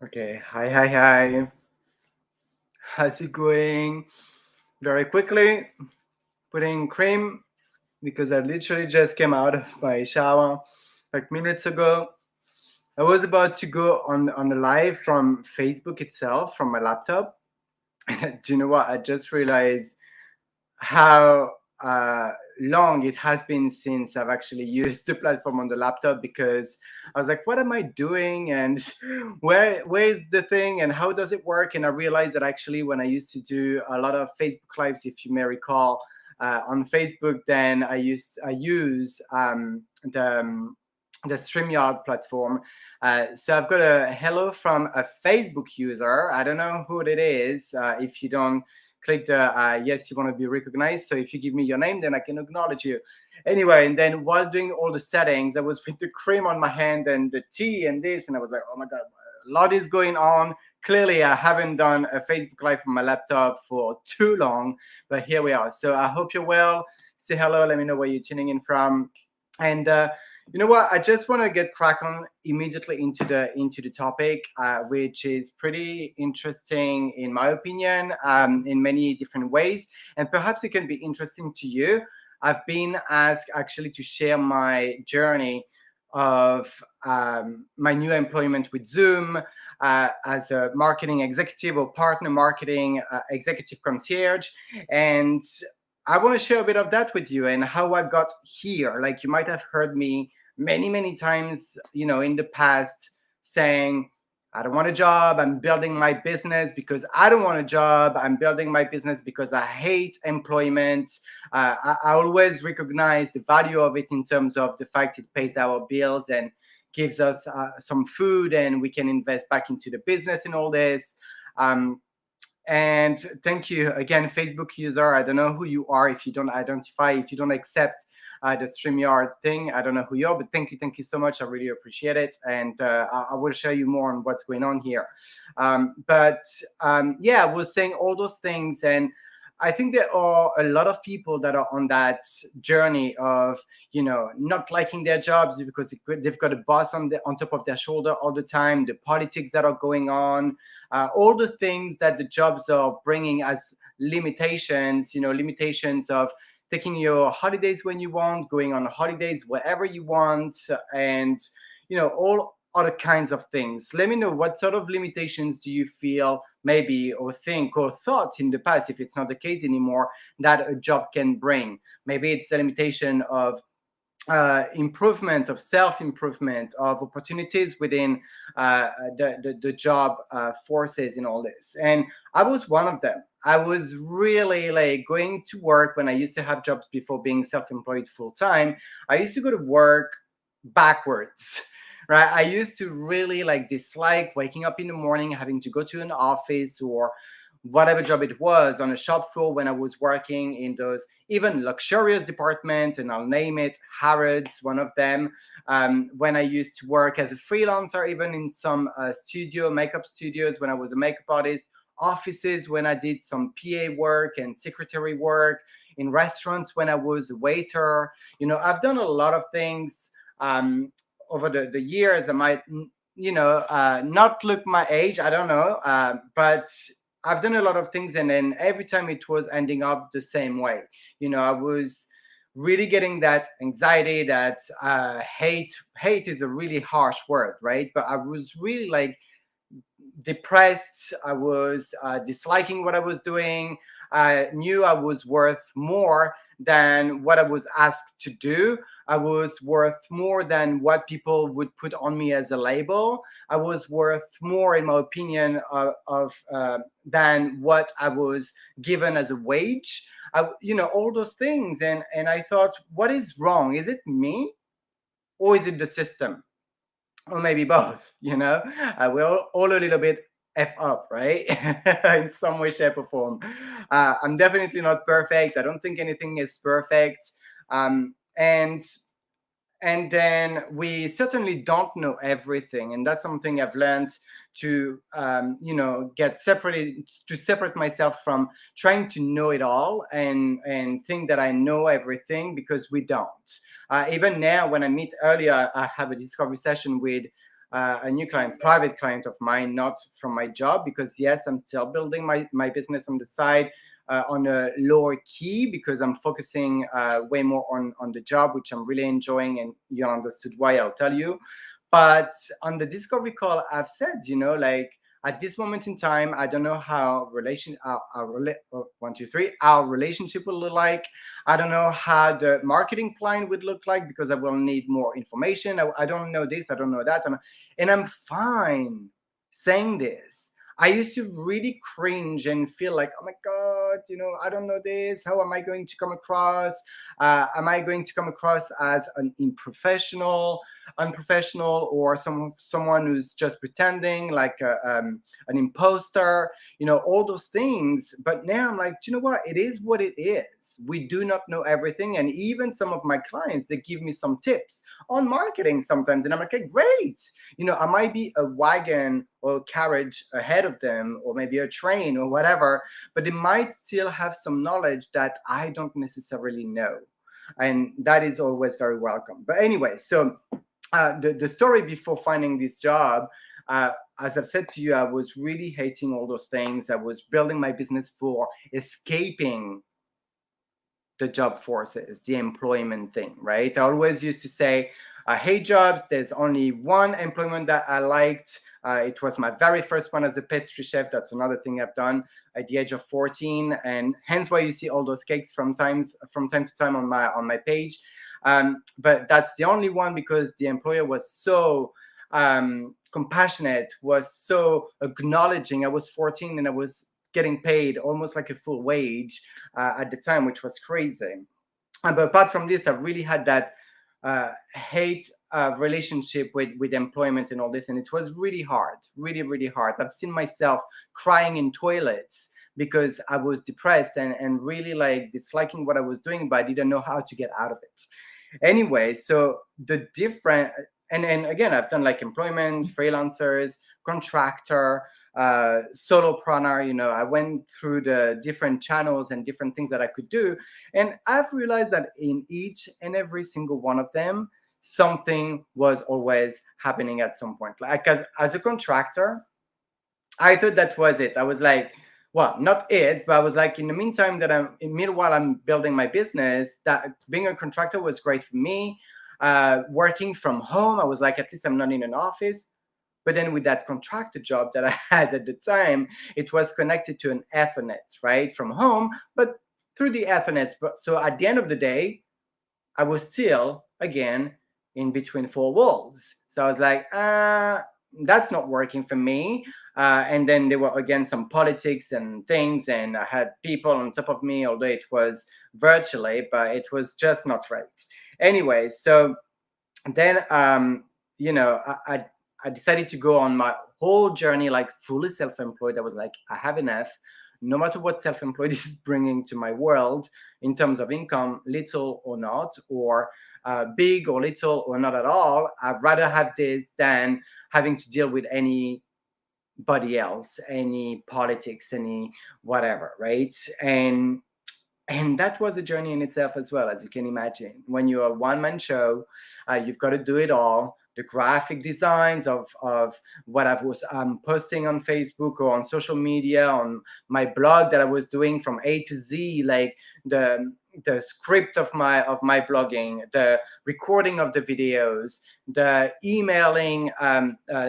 Okay, hi. How's it going? Very quickly, putting cream because I literally just came out of my shower like minutes ago. I was about to go on a live from Facebook itself from my laptop. Do you know what? I just realized how long it has been since I've actually used the platform on the laptop because I was like, what am I doing? And where is the thing and how does it work? And I realized that actually when I used to do a lot of Facebook lives, if you may recall, on Facebook, then I use the StreamYard platform. So I've got a hello from a Facebook user. I don't know who it is. If you don't click the yes, you want to be recognized. So if you give me your name, then I can acknowledge you. Anyway, and then while doing all the settings, I was with the cream on my hand and the tea and this, and I was like, oh my God, a lot is going on. Clearly, I haven't done a Facebook Live on my laptop for too long, but here we are. So I hope you're well. Say hello. Let me know where you're tuning in from. And you know what? I just want to get crack on immediately into the topic, which is pretty interesting in my opinion, in many different ways, and perhaps it can be interesting to you. I've been asked actually to share my journey of my new employment with Zoom as a marketing executive or partner marketing executive concierge, and I want to share a bit of that with you and how I got here. Like you might have heard me many times, in the past saying, I don't want a job. I'm building my business because I don't want a job. I'm building my business because I hate employment. I always recognize the value of it in terms of the fact it pays our bills and gives us some food and we can invest back into the business and all this. Um, and thank you again, Facebook user. I don't know who you are if you don't identify, if you don't accept the StreamYard thing. I don't know who you are, but thank you so much. I really appreciate it. And I will show you more on what's going on here. But yeah, I was saying all those things. And I think there are a lot of people that are on that journey of, not liking their jobs because they've got a boss on top of their shoulder all the time, the politics that are going on, all the things that the jobs are bringing as limitations, limitations of taking your holidays when you want, going on holidays wherever you want, and, all other kinds of things. Let me know what sort of limitations do you feel maybe or think or thought in the past, if it's not the case anymore, that a job can bring. Maybe it's a limitation of improvement, of self-improvement, of opportunities within the job forces in all this. And I was one of them. I was really like going to work when I used to have jobs before being self-employed full time. I used to go to work backwards. Right. I used to really like dislike waking up in the morning, having to go to an office or whatever job it was on a shop floor when I was working in those even luxurious departments, and I'll name it Harrods, one of them. When I used to work as a freelancer, even in some makeup studios when I was a makeup artist, offices when I did some PA work and secretary work, in restaurants when I was a waiter. I've done a lot of things over the years. I might, not look my age, I don't know, but I've done a lot of things, and then every time it was ending up the same way. I was really getting that anxiety, that hate. Hate is a really harsh word, right? But I was really like depressed. I was disliking what I was doing. I knew I was worth more than what I was asked to do. I was worth more than what people would put on me as a label. I was worth more, in my opinion, of than what I was given as a wage. All those things, and I thought, what is wrong? Is it me or is it the system? Or maybe both, we're all a little bit f up, right? In some way, shape, or form. I'm definitely not perfect. I don't think anything is perfect. And then we certainly don't know everything, and that's something I've learned to get separated, to separate myself from trying to know it all and think that I know everything, because we don't. Even now, when I meet earlier, I have a discovery session with a new client, private client of mine, not from my job, because yes, I'm still building my business on the side, on a lower key, because I'm focusing way more on the job, which I'm really enjoying, and you understood why. I'll tell you. But on the discovery call, I've said, like, at this moment in time, I don't know how one, two, three, our relationship will look like. I don't know how the marketing plan would look like, because I will need more information. I don't know this, I don't know that, and I'm fine saying this. I used to really cringe and feel like, oh my God, I don't know this. How am I going to come across? Am I going to come across as an unprofessional, or someone who's just pretending, like an imposter, all those things. But now I'm like, you know what? It is what it is. We do not know everything. And even some of my clients, they give me some tips on marketing sometimes. And I'm like, okay, great. I might be a wagon or a carriage ahead of them, or maybe a train or whatever, but they might still have some knowledge that I don't necessarily know. And that is always very welcome. But anyway, so the story before finding this job, as I've said to you, I was really hating all those things. I was building my business for escaping the job forces, the employment thing, right? I always used to say, I hate jobs. There's only one employment that I liked. It was my very first one as a pastry chef. That's another thing I've done at the age of 14, and hence why you see all those cakes from time to time on my page. But that's the only one, because the employer was so compassionate, was so acknowledging. I was 14 and I was getting paid almost like a full wage at the time, which was crazy. But apart from this, I really had that hate relationship with employment and all this, and it was really hard, really, really hard. I've seen myself crying in toilets because I was depressed and really like disliking what I was doing, but I didn't know how to get out of it. Anyway, so the different, and again, I've done like employment, freelancers, contractor, solopreneur. I went through the different channels and different things that I could do, and I've realized that in each and every single one of them, something was always happening at some point. Like as a contractor, I thought that was it. I was like, well, not it, but I was like, in the meantime meanwhile I'm building my business, that being a contractor was great for me. Working from home, I was like, at least I'm not in an office. But then with that contractor job that I had at the time, it was connected to an Ethernet, right, from home, but through the Ethernet. So at the end of the day, I was still, again, in between four walls. So I was like, that's not working for me. And then there were, again, some politics and things, and I had people on top of me, although it was virtually, but it was just not right. Anyway, so then, I decided to go on my whole journey, like fully self-employed. I was like, I have enough. No matter what self-employed is bringing to my world in terms of income, little or not, or big or little or not at all, I'd rather have this than having to deal with anybody else, any politics, any whatever, right? And that was a journey in itself as well, as you can imagine. When you're a one-man show, you've got to do it all. The graphic designs of what I was posting on Facebook or on social media, on my blog that I was doing from A to Z, like the script of my blogging, the recording of the videos, the emailing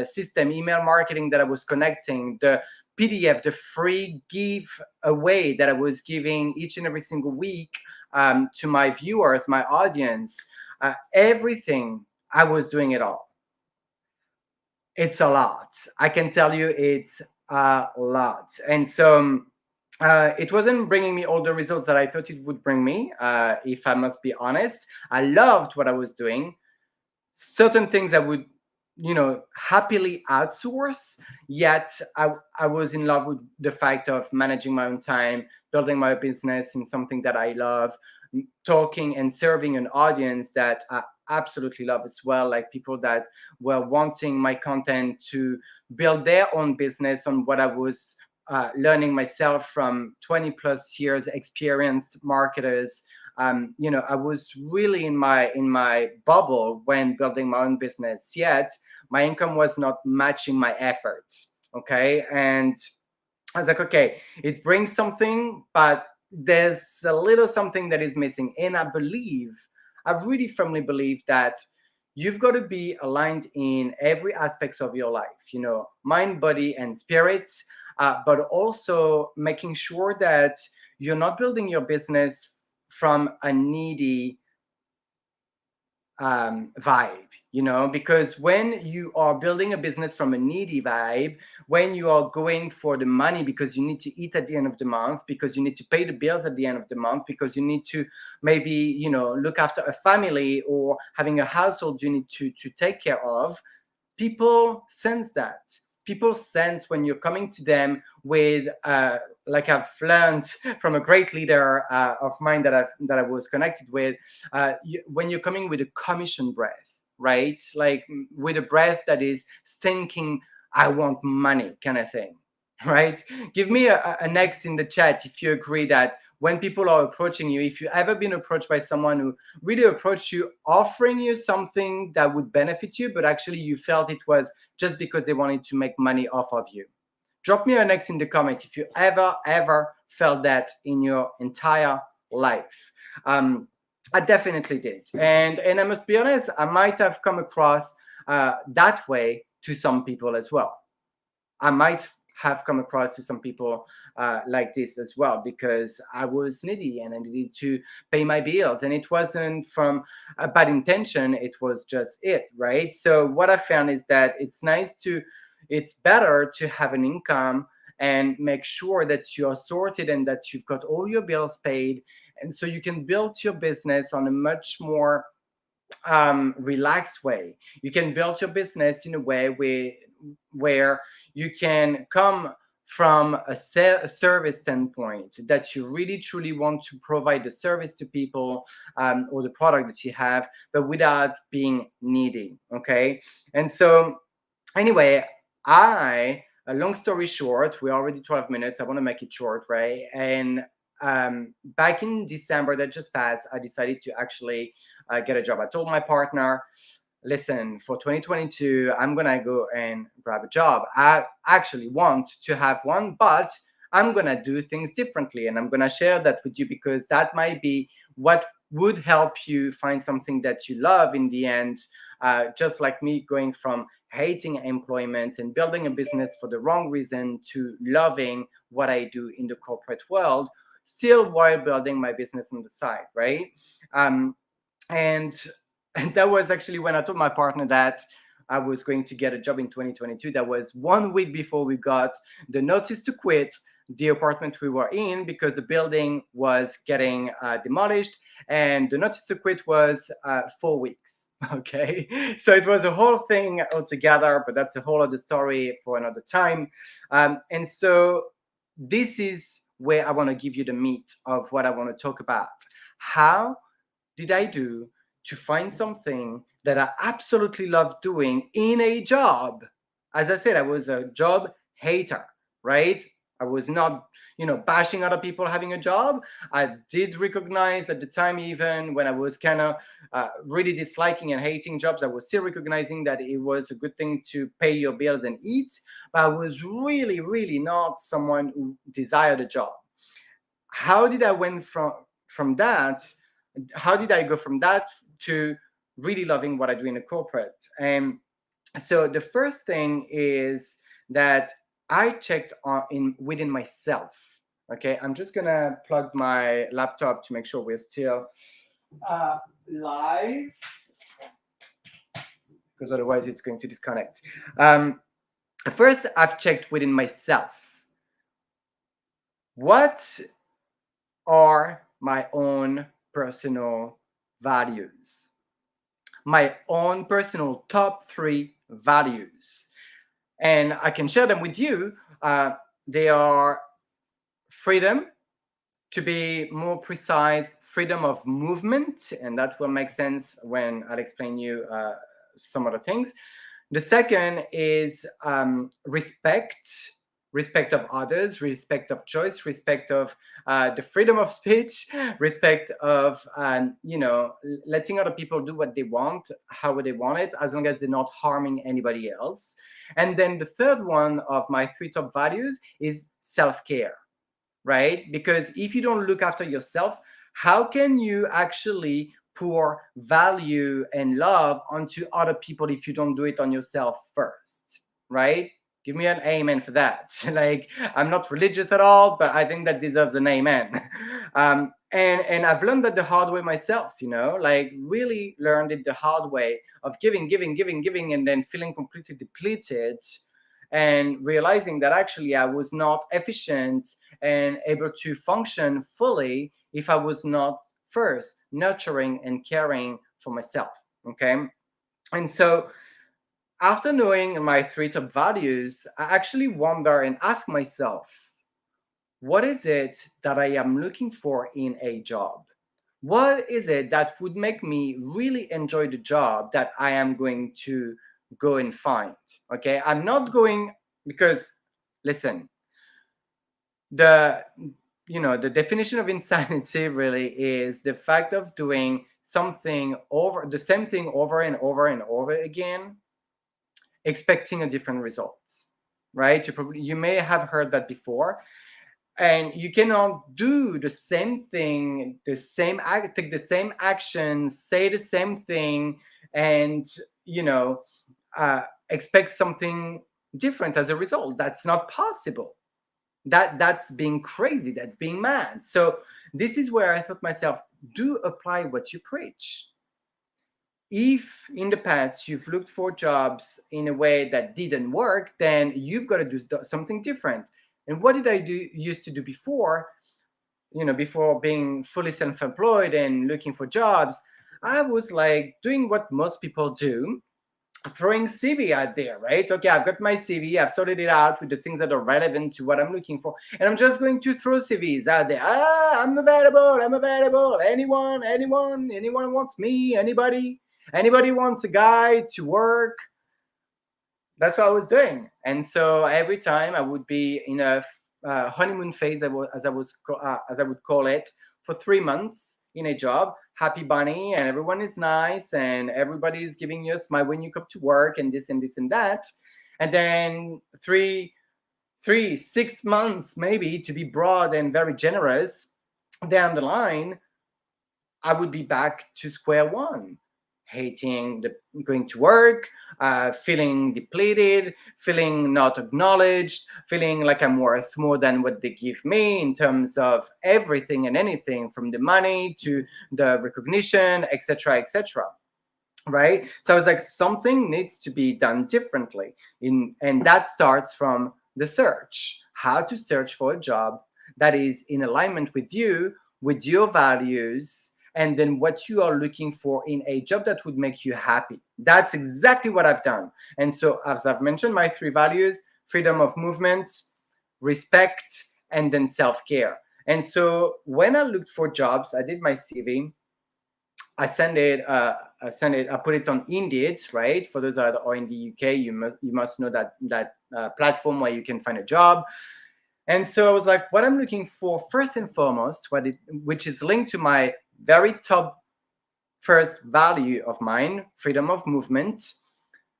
system, email marketing that I was connecting, the PDF, the free giveaway that I was giving each and every single week to my viewers, my audience, everything. I was doing it all. It's a lot. I can tell you it's a lot. And so it wasn't bringing me all the results that I thought it would bring me, if I must be honest. I loved what I was doing. Certain things I would happily outsource, yet I was in love with the fact of managing my own time, building my business in something that I love, talking and serving an audience that I absolutely love as well, like people that were wanting my content to build their own business on what I was learning myself from 20 plus years experienced marketers I was really in my bubble when building my own business, yet my income was not matching my efforts. Okay. And I was like, okay, it brings something, but there's a little something that is missing. And I really firmly believe that you've got to be aligned in every aspects of your life, mind, body, and spirit, but also making sure that you're not building your business from a needy vibe, because when you are building a business from a needy vibe, when you are going for the money because you need to eat at the end of the month, because you need to pay the bills at the end of the month, because you need to maybe, look after a family or having a household you need to take care of, people sense that. People sense when you're coming to them with, like I've learned from a great leader of mine that I was connected with, when you're coming with a commission breath, right? Like with a breath that is stinking, I want money kind of thing, right? Give me an X in the chat if you agree that when people are approaching you, if you've ever been approached by someone who really approached you offering you something that would benefit you, but actually you felt it was just because they wanted to make money off of you. Drop me an X in the comment if you ever felt that in your entire life. I definitely did, and I must be honest, I might have come across that way to some people as well. I might have come across to some people like this as well, because I was needy and I needed to pay my bills, and it wasn't from a bad intention. It was just it, right? So what I found is that it's better to have an income and make sure that you're sorted and that you've got all your bills paid, and so you can build your business on a much more relaxed way. You can build your business in a way where you can come from a service standpoint, that you really truly want to provide the service to people, or the product that you have, but without being needy. Okay. And so anyway, a long story short, we're already 12 minutes. I want to make it short, right? And back in December that just passed, I decided to actually get a job. I told my partner, listen, for 2022, I'm going to go and grab a job. I actually want to have one, but I'm going to do things differently. And I'm going to share that with you, because that might be what would help you find something that you love in the end. Just like me going from hating employment and building a business for the wrong reason to loving what I do in the corporate world, still while building my business on the side, right? Um, and and that was actually when I told my partner that I was going to get a job in 2022. That was 1 week before we got the notice to quit the apartment we were in, because the building was getting demolished, and the notice to quit was 4 weeks. Okay, so it was a whole thing altogether, but that's a whole other story for another time. And so this is where I want to give you the meat of what I want to talk about. How did I do to find something that I absolutely love doing in a job? As I said, I was a job hater, right? I was not, bashing other people having a job. I did recognize at the time, even when I was kind of really disliking and hating jobs, I was still recognizing that it was a good thing to pay your bills and eat. But I was really, really not someone who desired a job. How did I went from that? How did I go from that to really loving what I do in a corporate? And so the first thing is that I checked within myself. Okay, I'm just gonna plug my laptop to make sure we're still live, because otherwise it's going to disconnect. First, I've checked within myself. What are my own personal values? My own personal top 3 values. And I can share them with you. They are freedom, to be more precise, freedom of movement, and that will make sense when I'll explain you some other things. The second is respect, respect of others, respect of choice, respect of the freedom of speech, respect of letting other people do what they want, how they want it, as long as they're not harming anybody else. And then the third one of my three top values is self-care, right? Because if you don't look after yourself, how can you actually pour value and love onto other people if you don't do it on yourself first, right? Give me an amen for that. Like, I'm not religious at all, but I think that deserves an amen. And I've learned that the hard way myself, like really learned it the hard way of giving, and then feeling completely depleted, and realizing that actually I was not efficient and able to function fully if I was not first nurturing and caring for myself. Okay. And so after knowing my three top values, I actually wonder and ask myself, what is it that I am looking for in a job? What is it that would make me really enjoy the job that I am going to go and find? Okay. I'm not going because, listen, the the definition of insanity really is the fact of doing something over the same thing over and over and over again, expecting a different result, right? You may have heard that before, and you cannot do the same thing, take the same action, say the same thing, and you know expect something different as a result. That's not possible. That's being crazy, that's being mad. So this is where I thought myself, do apply what you preach. If in the past you've looked for jobs in a way that didn't work, then you've got to do something different. And what did I used to do before? Before being fully self-employed and looking for jobs, I was like doing what most people do, throwing CV out there, right? Okay, I've got my CV, I've sorted it out with the things that are relevant to what I'm looking for, and I'm just going to throw CVs out there. I'm available. Anyone wants me? Anybody wants a guy to work? That's what I was doing. And so every time I would be in a honeymoon phase, as I would call it, for 3 months in a job, happy bunny, and everyone is nice, and everybody is giving you a smile when you come to work, and this and this and that. And then 6 months, maybe, to be broad and very generous, down the line, I would be back to square one, hating going to work, feeling depleted, feeling not acknowledged, feeling like I'm worth more than what they give me in terms of everything and anything, from the money to the recognition, etc., etc. Right? So I was like, something needs to be done differently, and that starts from the search. How to search for a job that is in alignment with you, with your values, and then what you are looking for in a job that would make you happy. That's exactly what I've done. And so, as I've mentioned, my three values: freedom of movement, respect, and then self-care. And so when I looked for jobs, I did my CV. I put it on Indeed, right? For those that are in the UK, you must know that platform where you can find a job. And so I was like, what I'm looking for first and foremost, which is linked to my very top first value of mine, freedom of movement.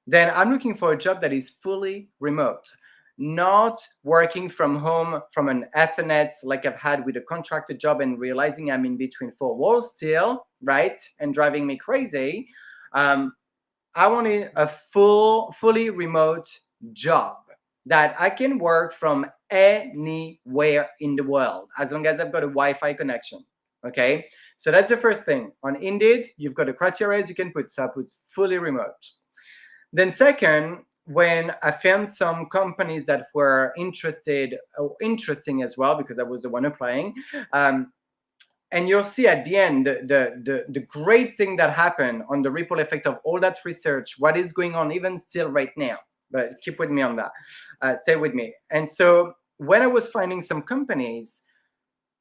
Then I'm looking for a job that is fully remote, not working from home from an Ethernet like I've had with a contractor job and realizing I'm in between four walls still, right? And driving me crazy. I wanted a fully remote job that I can work from anywhere in the world as long as I've got a Wi-Fi connection. Okay, so that's the first thing. On Indeed, you've got the criteria you can put. So I put fully remote. Then second, when I found some companies that were interesting as well, because I was the one applying, and you'll see at the end the great thing that happened on the ripple effect of all that research, what is going on even still right now. But keep with me on that. Stay with me. And so when I was finding some companies,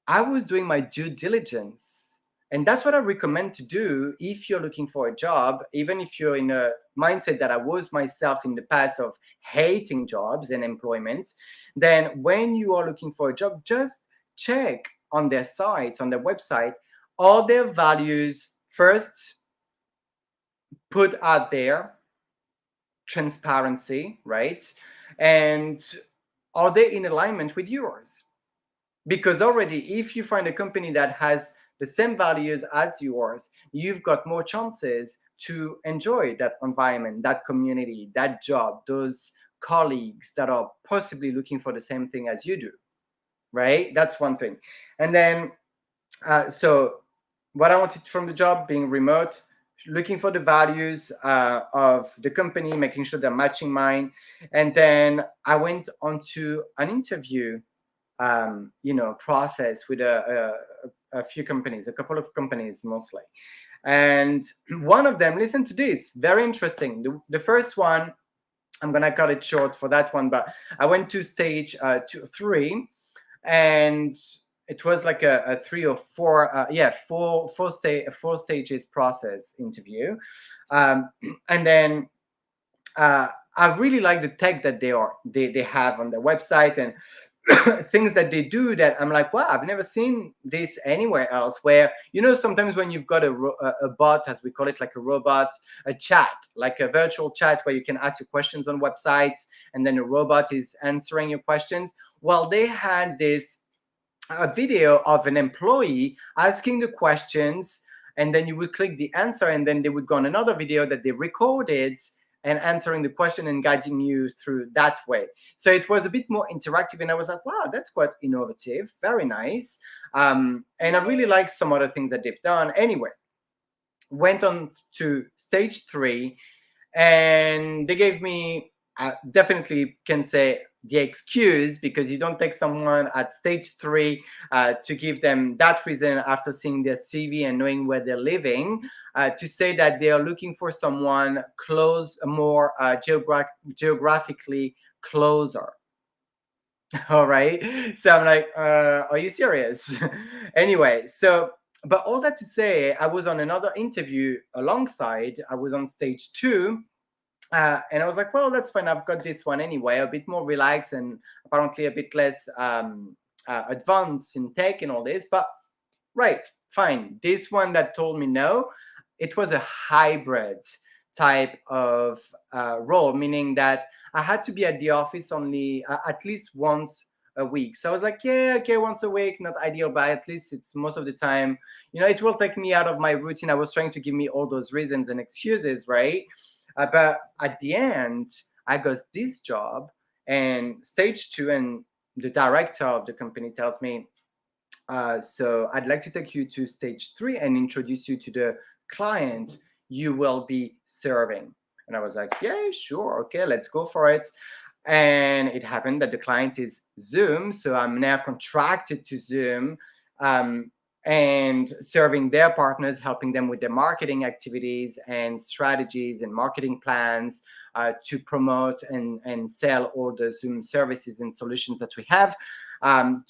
I was doing my due diligence And that's what I recommend to do if you're looking for a job, even if you're in a mindset that I was myself in the past of hating jobs and employment. Then when you are looking for a job, just check on their sites, on their website, all their values first put out there, transparency, right? And are they in alignment with yours? Because already, if you find a company that has the same values as yours, you've got more chances to enjoy that environment, that community, that job, those colleagues that are possibly looking for the same thing as you do, right? That's one thing. And then, so what I wanted from the job, being remote, looking for the values of the company, making sure they're matching mine. And then I went on to an interview process with a few companies, a couple of companies mostly. And one of them, listen to this, very interesting. The first one, I'm gonna cut it short for that one, but I went to stage 3, and it was like a 3 or 4, four stages process interview, and then I really like the tech that they have on their website, and things that they do that I'm like, wow, I've never seen this anywhere else. Where, sometimes when you've got a bot, as we call it, like a robot, a chat, like a virtual chat where you can ask your questions on websites and then a robot is answering your questions. Well, they had this a video of an employee asking the questions, and then you would click the answer, and then they would go on another video that they recorded and answering the question and guiding you through that way. So it was a bit more interactive, and I was like, wow, that's quite innovative, very nice. And I really like some other things that they've done. Anyway, went on to stage 3, and they gave me, definitely can say, the excuse, because you don't take someone at stage 3 to give them that reason after seeing their CV and knowing where they're living, to say that they are looking for someone close, more geographically closer. All right. So I'm like, are you serious? Anyway, so, but all that to say, I was on another interview alongside, I was on stage 2. And I was like, well, that's fine. I've got this one anyway, a bit more relaxed and apparently a bit less advanced in tech and all this. But right, fine. This one that told me no, it was a hybrid type of role, meaning that I had to be at the office only at least once a week. So I was like, yeah, okay, once a week, not ideal, but at least it's most of the time. It will take me out of my routine. I was trying to give me all those reasons and excuses, right? But at the end, I got this job, and stage 2, and the director of the company tells me, so I'd like to take you to stage 3 and introduce you to the client you will be serving. And I was like, yeah, sure. Okay, let's go for it. And it happened that the client is Zoom. So I'm now contracted to Zoom, and serving their partners, helping them with their marketing activities and strategies and marketing plans to promote and sell all the Zoom services and solutions that we have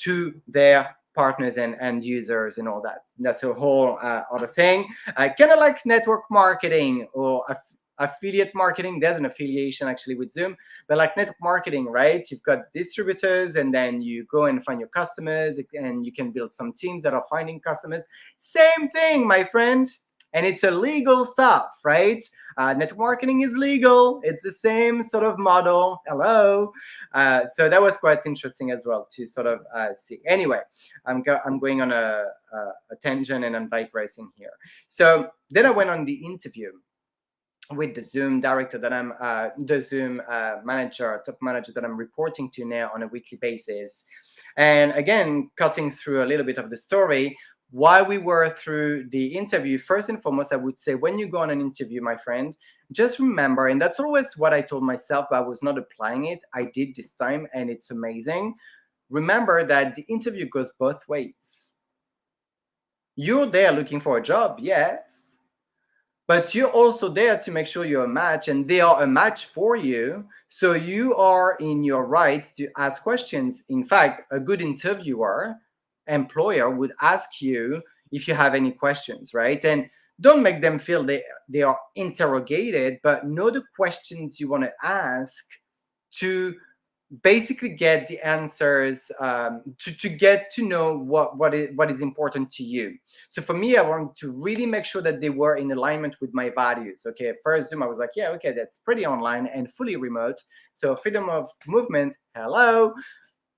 to their partners and end users and all that. That's a whole other thing. Kind of like network marketing or affiliate marketing. There's an affiliation actually with Zoom, but like network marketing, right? You've got distributors, and then you go and find your customers, and you can build some teams that are finding customers. Same thing, my friend. And it's a legal stuff, right? Network marketing is legal. It's the same sort of model. Hello. So that was quite interesting as well to sort of see. Anyway, I'm going on a tangent, and I'm digressing here. So then I went on the interview with the Zoom director that I'm, the Zoom manager, top manager that I'm reporting to now on a weekly basis. And again, cutting through a little bit of the story, while we were through the interview, first and foremost, I would say when you go on an interview, my friend, just remember, and that's always what I told myself, but I was not applying it. I did this time, and it's amazing. Remember that the interview goes both ways. You're there looking for a job, yes, but you're also there to make sure you're a match, and they are a match for you. So you are in your rights to ask questions. In fact, a good interviewer, employer would ask you, if you have any questions, right? And don't make them feel they are interrogated, but know the questions you want to ask to basically get the answers, to get to know what is important to you. So for me, I wanted to really make sure that they were in alignment with my values. Okay, at first Zoom, I was like, yeah, okay, that's pretty online and fully remote, so freedom of movement, hello,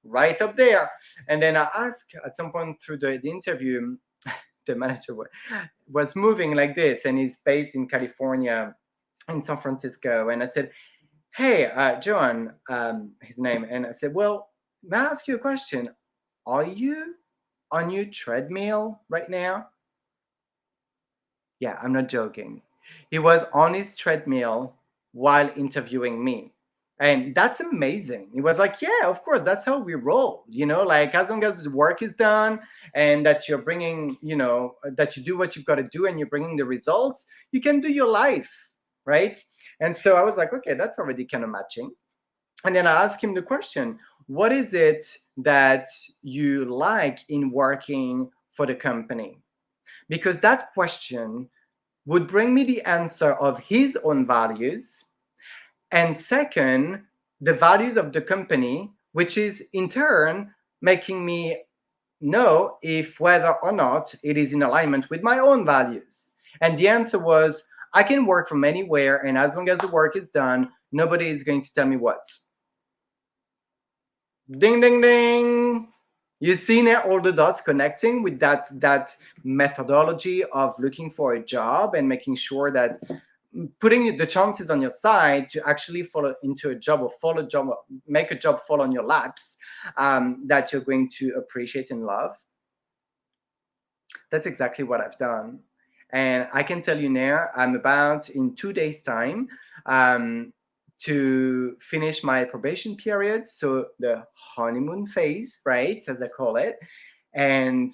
right up there. And then I asked at some point through the interview, the manager was moving like this, and he's based in California, in San Francisco. And I said, hey, Joan, his name. And I said, well, may I ask you a question? Are you on your treadmill right now? Yeah, I'm not joking. He was on his treadmill while interviewing me. And that's amazing. He was like, yeah, of course, that's how we roll. Like as long as the work is done and that you're bringing, that you do what you've got to do and you're bringing the results, you can do your life. Right. And so I was like, okay, that's already kind of matching. And then I asked him the question, what is it that you like in working for the company? Because that question would bring me the answer of his own values. And second, the values of the company, which is in turn making me know if whether or not it is in alignment with my own values. And the answer was, I can work from anywhere, and as long as the work is done, nobody is going to tell me what. Ding, ding, ding. You see now all the dots connecting with that methodology of looking for a job and making sure that putting the chances on your side to actually follow into a job, or follow a job, make a job fall on your laps, that you're going to appreciate and love. That's exactly what I've done. And I can tell you now, I'm about in 2 days' time to finish my probation period. So the honeymoon phase, right, as I call it. And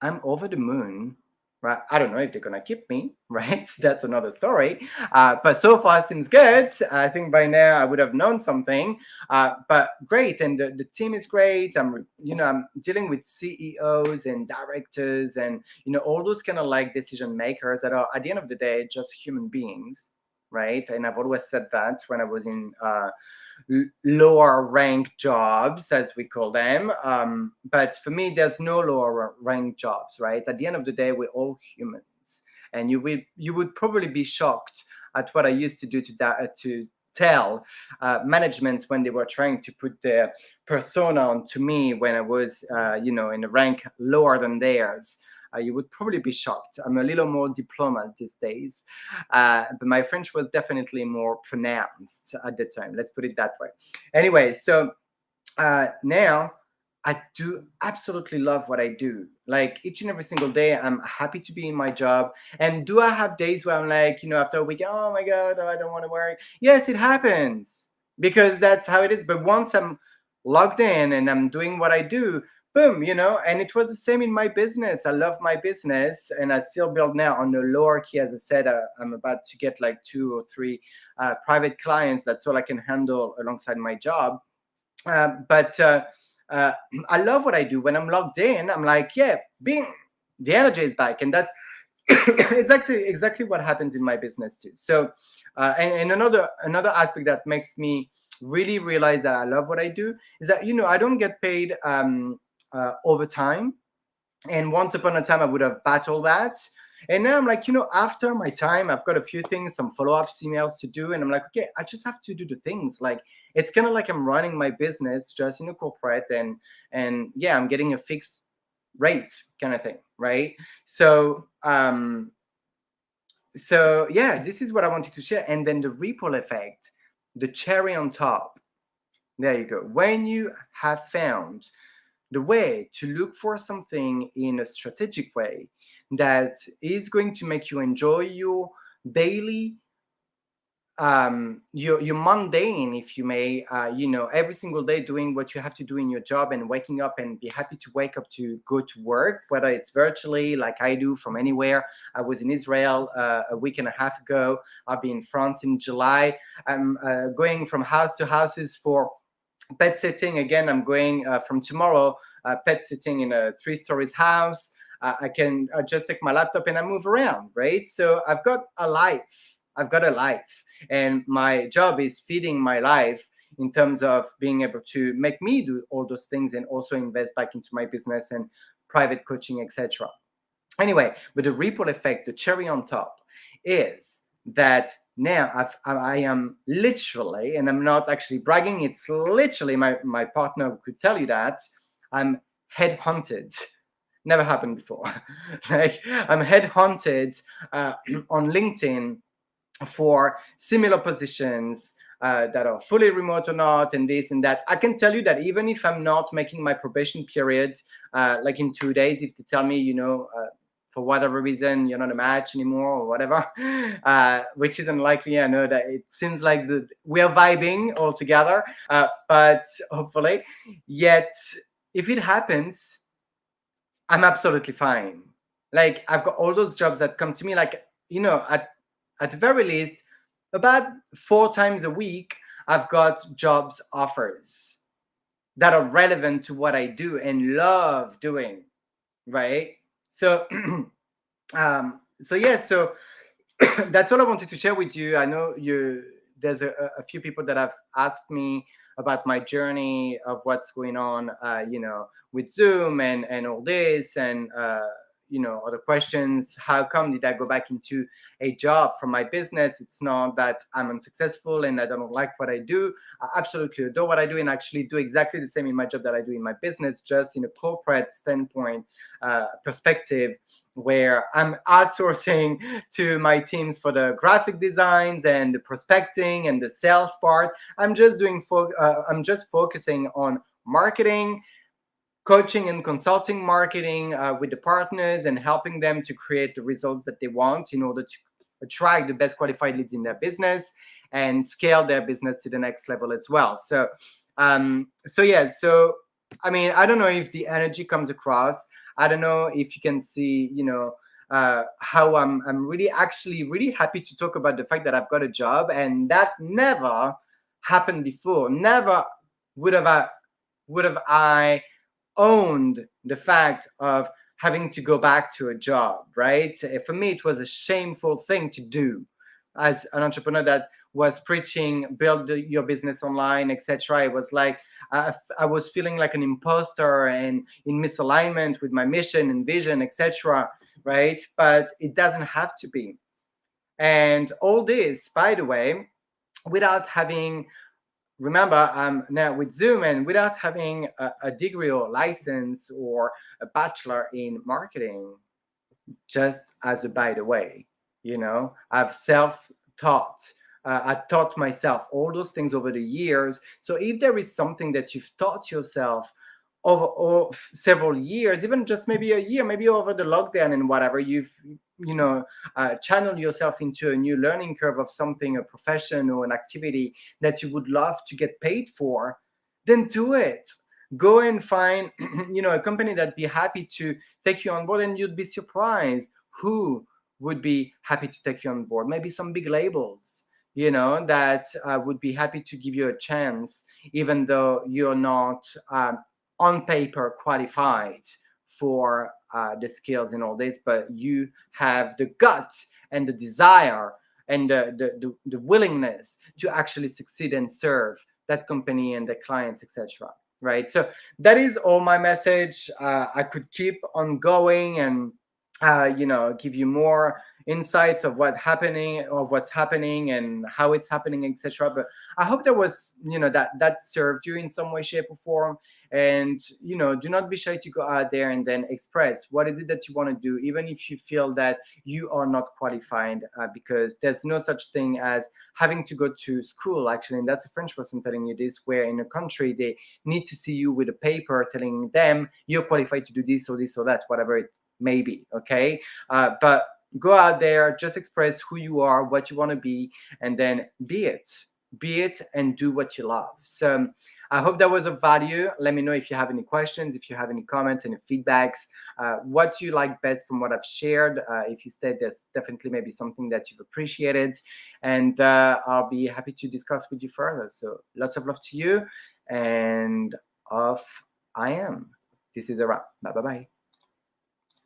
I'm over the moon, right? I don't know if they're gonna keep me, right? That's another story. But so far seems good. I think by now I would have known something. But great, and the team is great. I'm dealing with CEOs and directors, and all those kind of like decision makers that are at the end of the day just human beings, right? And I've always said that when I was in lower ranked jobs, as we call them. But for me, there's no lower ranked jobs, right? At the end of the day, we're all humans. And you would probably be shocked at what I used to do to tell managements when they were trying to put their persona onto me when I was, in a rank lower than theirs. You would probably be shocked. I'm a little more diplomat these days, but my French was definitely more pronounced at the time. Let's put it that way. Anyway, so now I do absolutely love what I do. Like each and every single day, I'm happy to be in my job. And do I have days where I'm like, after a week, oh my God, I don't want to work? Yes, it happens because that's how it is. But once I'm logged in and I'm doing what I do, boom, and it was the same in my business. I love my business and I still build now on the lower key. As I said, I'm about to get like 2 or 3 private clients. That's all I can handle alongside my job. But I love what I do. When I'm logged in, I'm like, yeah, bing, the energy is back. And that's exactly what happens in my business too. So, and another aspect that makes me really realize that I love what I do is that, I don't get paid overtime. And once upon a time, I would have battled that. And now I'm like, after my time, I've got a few things, some follow-up emails to do. And I'm like, okay, I just have to do the things. Like, it's kind of like I'm running my business just in a corporate, and yeah, I'm getting a fixed rate kind of thing, right? So yeah, this is what I wanted to share. And then the ripple effect, the cherry on top. There you go. When you have found the way to look for something in a strategic way that is going to make you enjoy your daily, your mundane, if you may, every single day doing what you have to do in your job and waking up and be happy to wake up to go to work, whether it's virtually like I do from anywhere. I was in Israel a week and a half ago. I'll be in France in July. I'm going from house to houses for pet sitting. Again, I'm going from tomorrow pet sitting in a 3 stories house. I can just take my laptop and I move around, right? So I've got a life. I've got a life, and my job is feeding my life in terms of being able to make me do all those things and also invest back into my business and private coaching, etc. Anyway, but the ripple effect, the cherry on top, is that now I am literally, and I'm not actually bragging, it's literally, my partner could tell you that, I'm headhunted. Never happened before. Like, I'm headhunted on LinkedIn for similar positions that are fully remote or not, and this and that. I can tell you that even if I'm not making my probation period, like in 2 days, if they tell me, for whatever reason, you're not a match anymore or whatever, which is unlikely. I know that it seems like we are vibing all together, but hopefully, yet if it happens, I'm absolutely fine. Like, I've got all those jobs that come to me, like, at the very least, about 4 times a week, I've got jobs offers that are relevant to what I do and love doing, right? So, so that's all I wanted to share with you. I know there's a few people that have asked me about my journey of what's going on, with Zoom and all this, and other questions. How come did I go back into a job from my business? It's not that I'm unsuccessful and I don't like what I do. I absolutely adore what I do and actually do exactly the same in my job that I do in my business, just in a corporate standpoint, perspective, where I'm outsourcing to my teams for the graphic designs and the prospecting and the sales part. I'm just focusing on marketing, coaching and consulting marketing with the partners, and helping them to create the results that they want in order to attract the best qualified leads in their business and scale their business to the next level as well. So I mean, I don't know if the energy comes across. I don't know if you can see, how I'm really actually really happy to talk about the fact that I've got a job, and that never happened before. Never would have I owned the fact of having to go back to a job, right? For me, it was a shameful thing to do as an entrepreneur that was preaching build your business online, etc. It was like I was feeling like an imposter and in misalignment with my mission and vision, etc. Right? But it doesn't have to be. And all this, by the way, without having, remember, I'm now with Zoom, and without having a degree or license or a bachelor in marketing, just as a by the way, I've self-taught. I taught myself all those things over the years. So if there is something that you've taught yourself over several years, even just maybe a year, maybe over the lockdown and whatever, you've channeled yourself into a new learning curve of something, a profession or an activity that you would love to get paid for, then do it. Go and find a company that'd be happy to take you on board, and you'd be surprised who would be happy to take you on board. Maybe some big labels, that would be happy to give you a chance, even though you're not on paper qualified for the skills and all this, but you have the guts and the desire and the willingness to actually succeed and serve that company and the clients, etc. Right? So that is all my message. I could keep on going and give you more insights of what's happening and how it's happening, etc. But I hope that was, that served you in some way, shape, or form. And do not be shy to go out there and then express what is it that you want to do, even if you feel that you are not qualified, because there's no such thing as having to go to school, actually. And that's a French person telling you this, where in a country they need to see you with a paper telling them you're qualified to do this or this or that, whatever it may be. Okay, but go out there, just express who you are, what you want to be, and then be it and do what you love. So I hope that was of value. Let me know if you have any questions, if you have any comments, any feedbacks, what you like best from what I've shared. If you said there's definitely maybe something that you've appreciated, and I'll be happy to discuss with you further. So lots of love to you, and off I am. This is a wrap. Bye bye bye.